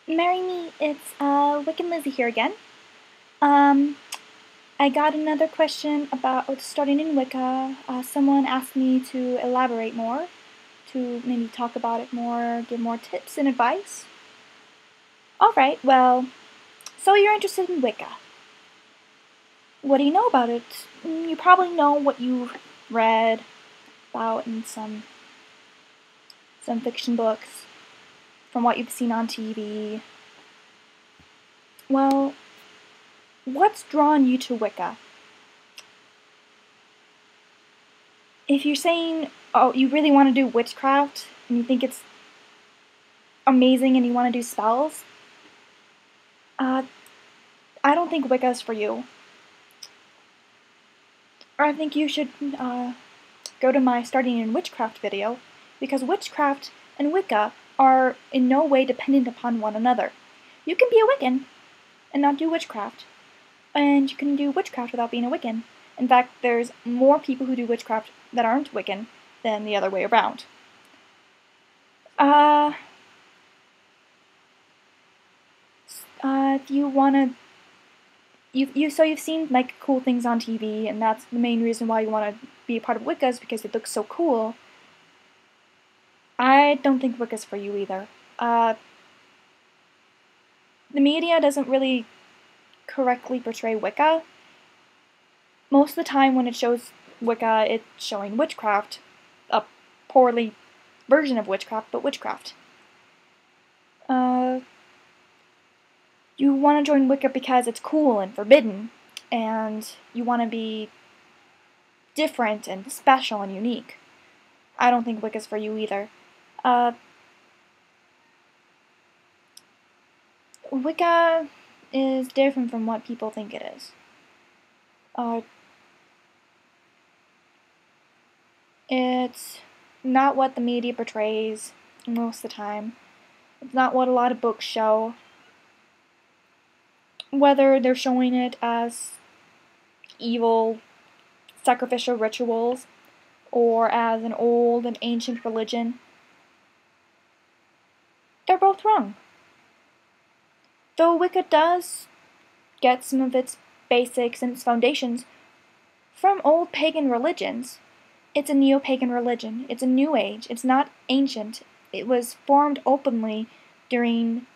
Marry me, it's Wiccan Lizzie here again. Um, I got another question about starting in Wicca. Someone asked me to elaborate more, to maybe talk about it more, give more tips and advice. Alright, well, so you're interested in Wicca. What do you know about it? You probably know what you've read about in some fiction books, from what you've seen on TV. Well, what's drawn you to Wicca? If you're saying, oh, you really want to do witchcraft, and you think it's amazing and you want to do spells, I don't think Wicca's for you. Or I think you should go to my Starting in Witchcraft video, because witchcraft and Wicca are in no way dependent upon one another. You can be a Wiccan and not do witchcraft, and you can do witchcraft without being a Wiccan. In fact, there's more people who do witchcraft that aren't Wiccan than the other way around. If you wanna, so you've seen like cool things on TV, and that's the main reason why you want to be a part of Wicca, is because it looks so cool. I don't think Wicca's for you either. The media doesn't really correctly portray Wicca. Most of the time when it shows Wicca, it's showing witchcraft, a poorly version of witchcraft, but witchcraft. You want to join Wicca because it's cool and forbidden, and you want to be different and special and unique. I don't think Wicca's for you either. Wicca is different from what people think it is. It's not what the media portrays most of the time. It's not what a lot of books show. Whether they're showing it as evil sacrificial rituals or as an old and ancient religion, they're both wrong. Though Wicca does get some of its basics and its foundations from old pagan religions, it's a neo-pagan religion. It's a new age. It's not ancient. It was formed openly during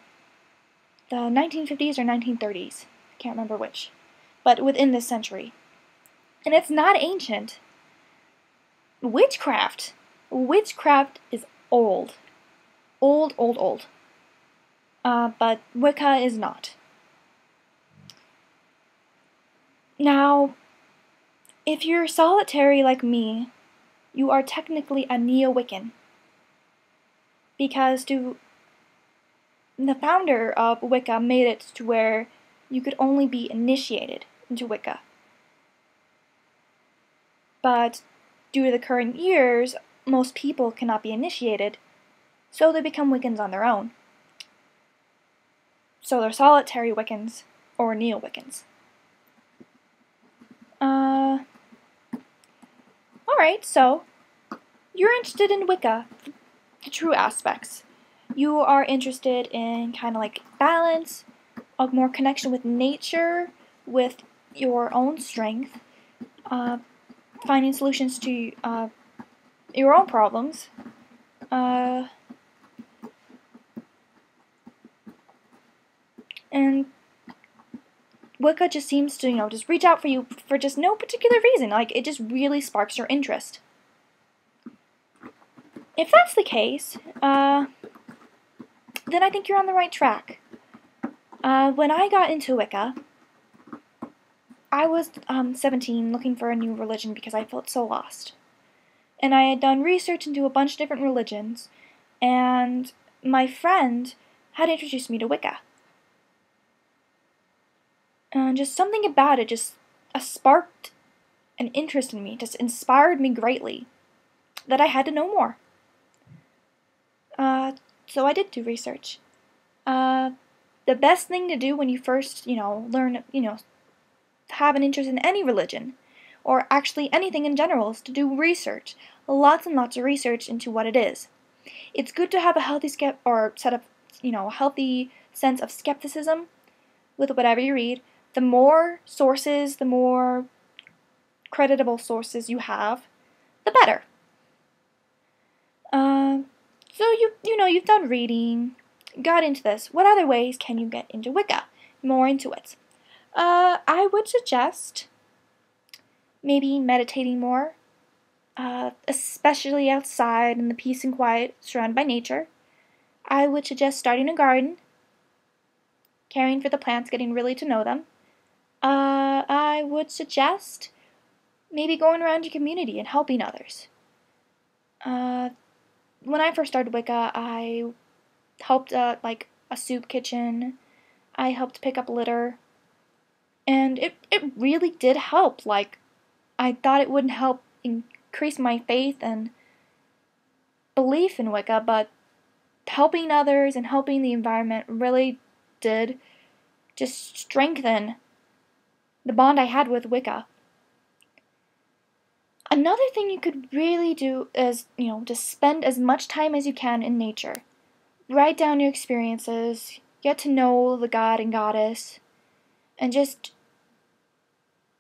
the 1950s or 1930s. I can't remember which. But within this century. And it's not ancient. Witchcraft. Witchcraft is old. Old, old, old. But Wicca is not. Now, if you're solitary like me, you are technically a neo-Wiccan. Because the founder of Wicca made it to where you could only be initiated into Wicca. But due to the current years, most people cannot be initiated, so they become Wiccans on their own. So they're solitary Wiccans, or neo-Wiccans. Alright, so you're interested in Wicca, the true aspects. You are interested in kind of like balance, a more connection with nature, with your own strength, finding solutions to your own problems, and Wicca just seems to, just reach out for you for just no particular reason. Like, it just really sparks your interest. If that's the case, then I think you're on the right track. When I got into Wicca, I was 17, looking for a new religion because I felt so lost. And I had done research into a bunch of different religions, and my friend had introduced me to Wicca. And just something about it just sparked an interest in me, just inspired me greatly, that I had to know more. So I did do research. The best thing to do when you first, learn, have an interest in any religion, or actually anything in general, is to do research. Lots and lots of research into what it is. It's good to have a healthy set of, a healthy sense of skepticism with whatever you read, the more sources, the more creditable sources you have, the better. So you've done reading, got into this. What other ways can you get into Wicca? More into it. I would suggest maybe meditating more, especially outside in the peace and quiet surrounded by nature. I would suggest starting a garden, caring for the plants, getting really to know them. I would suggest maybe going around your community and helping others. When I first started Wicca, I helped like a soup kitchen. I helped pick up litter. And it really did help. Like, I thought it wouldn't help increase my faith and belief in Wicca, but helping others and helping the environment really did just strengthen the bond I had with Wicca. Another thing you could really do is, just spend as much time as you can in nature. Write down your experiences, get to know the god and goddess, and just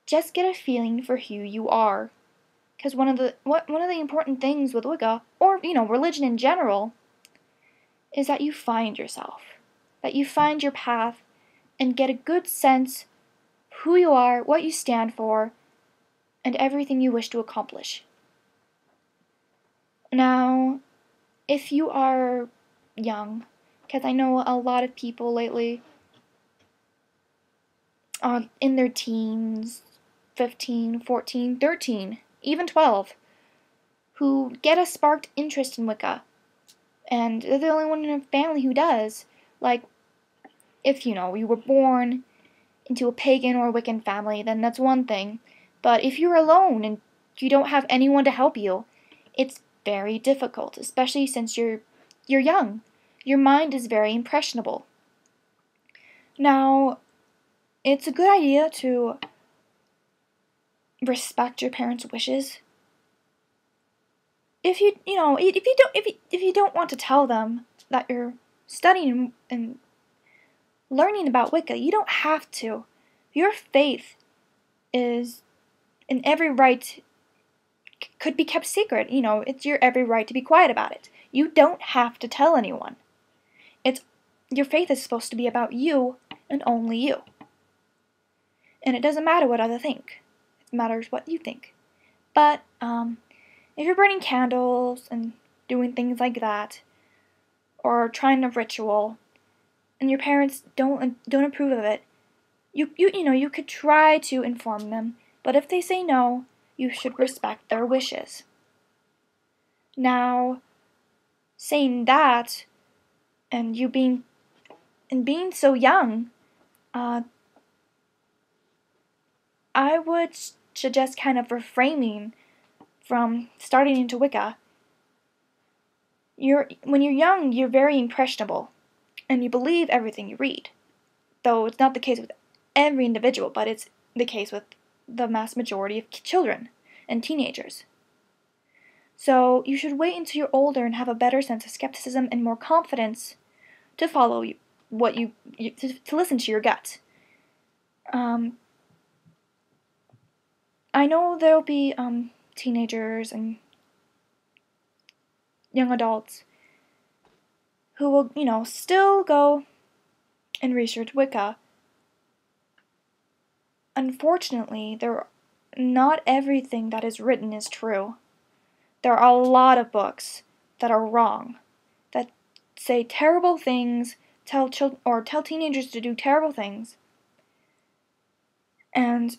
get a feeling for who you are. Because one of the important things with Wicca, or religion in general, is that you find yourself, that you find your path, and get a good sense who you are, what you stand for, and everything you wish to accomplish. Now, if you are young, because I know a lot of people lately are in their teens, 15, 14, 13, even 12, who get a sparked interest in Wicca. And they're the only one in a family who does. Like, if you were born into a pagan or Wiccan family, then that's one thing. But if you're alone and you don't have anyone to help you, it's very difficult, especially since you're young. Your mind is very impressionable. Now, it's a good idea to respect your parents' wishes. If you don't want to tell them that you're studying and learning about Wicca, you don't have to. Your faith is in every right could be kept secret. It's your every right to be quiet about it. You don't have to tell anyone. Your faith is supposed to be about you and only you. And it doesn't matter what others think. It matters what you think. But if you're burning candles and doing things like that, or trying a ritual, and your parents don't approve of it, you could try to inform them. But if they say no, you should respect their wishes. Now, saying that, and being so young, I would suggest kind of refraining from starting into Wicca. When you're young, you're very impressionable, and you believe everything you read. Though it's not the case with every individual, but it's the case with the mass majority of children and teenagers. So you should wait until you're older and have a better sense of skepticism and more confidence to follow to listen to your gut. I know there'll be teenagers and young adults who will, still go and research Wicca. Unfortunately, not everything that is written is true. There are a lot of books that are wrong, that say terrible things, tell teenagers to do terrible things, and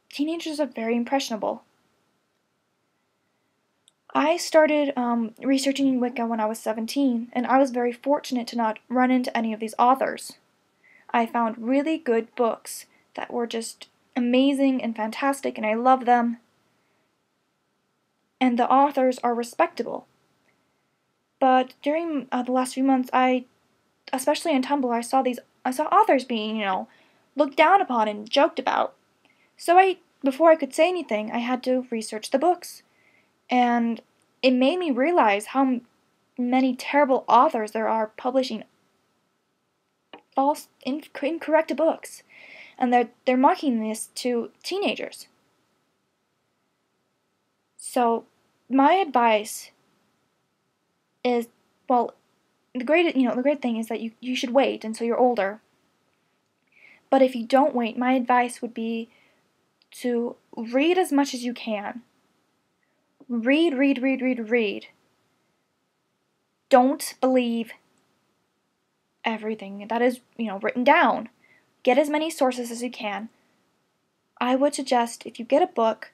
teenagers are very impressionable. I started researching Wicca when I was 17, and I was very fortunate to not run into any of these authors. I found really good books that were just amazing and fantastic, and I love them. And the authors are respectable. But during the last few months, especially on Tumblr, I saw authors being, looked down upon and joked about. So before I could say anything, I had to research the books. And it made me realize how many terrible authors there are publishing incorrect books, and they're marketing this to teenagers. So my advice is, well, the great thing is that you should wait until you're older. But if you don't wait, my advice would be to read as much as you can. Read, read, read, read, read. Don't believe everything that is, written down. Get as many sources as you can. I would suggest, if you get a book,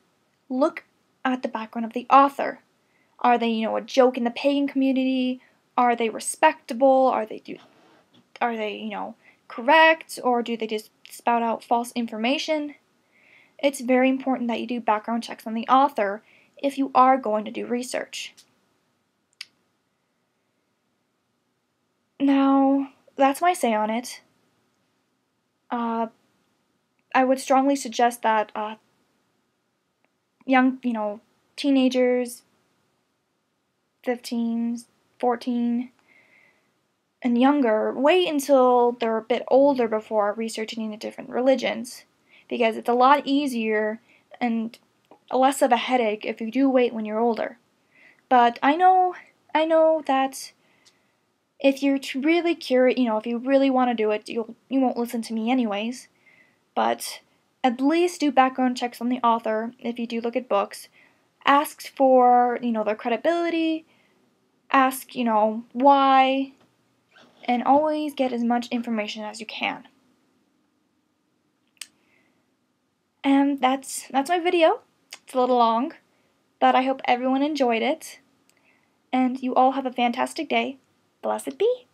look at the background of the author. Are they, a joke in the pagan community? Are they respectable? Are they, correct? Or do they just spout out false information? It's very important that you do background checks on the author if you are going to do research. Now, that's my say on it. I would strongly suggest that young, teenagers, 15, 14, and younger, wait until they're a bit older before researching into different religions, because it's a lot easier and less of a headache if you do wait when you're older. But I know that if you're really curious, if you really want to do it, you won't listen to me anyways. But at least do background checks on the author if you do look at books. Ask for, their credibility. Ask, why. And always get as much information as you can. And that's my video. It's a little long, but I hope everyone enjoyed it. And you all have a fantastic day. Blessed be.